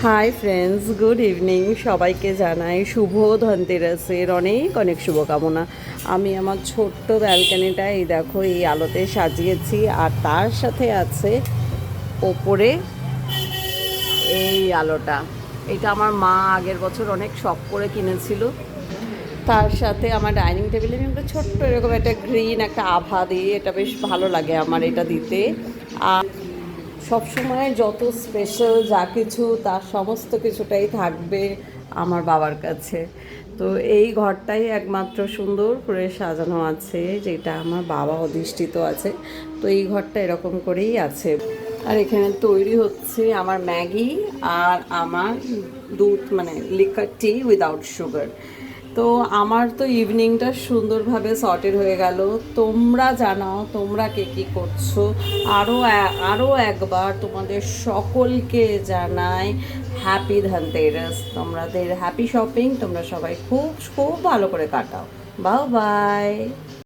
Hi friends, good evening. সবাইকে জানাই শুভ ধনতেরাসের অনেক অনেক শুভকামনা। আমি আমার ছোট্ট ব্যালকানিটা এই দেখো এই আলোতে সাজিয়েছি, আর তার সাথে আছে ওপরে এই আলোটা। এটা আমার মা আগের বছর অনেক শখ করে কিনেছিল। তার সাথে আমার ডাইনিং টেবিলে আমি একটা ছোট্ট এরকম একটা গ্রিন একটা আভা দিই, এটা বেশ ভালো লাগে আমার এটা দিতে। আর সবসময় যত স্পেশাল যা কিছু তার সমস্ত কিছুটাই থাকবে আমার বাবার কাছে। তো এই ঘরটাই একমাত্র সুন্দর করে সাজানো আছে, যেটা আমার বাবা অধিষ্ঠিত আছে। তো এই ঘরটা এরকম করেই আছে। আর এখানে তৈরি হচ্ছে আমার ম্যাগি আর আমার দুধ, মানে লিকার টি উইদাউট সুগার। তো আমার তো ইভিনিংটা সুন্দরভাবে সর্টেড হয়ে গেল। তোমরা জানাও তোমরা কে কী করছো। আরও একবার তোমাদের সকলকে জানাই হ্যাপি ধনতেরাস। তোমাদের হ্যাপি শপিং। তোমরা সবাই খুব খুব ভালো করে কাটাও। Bye bye.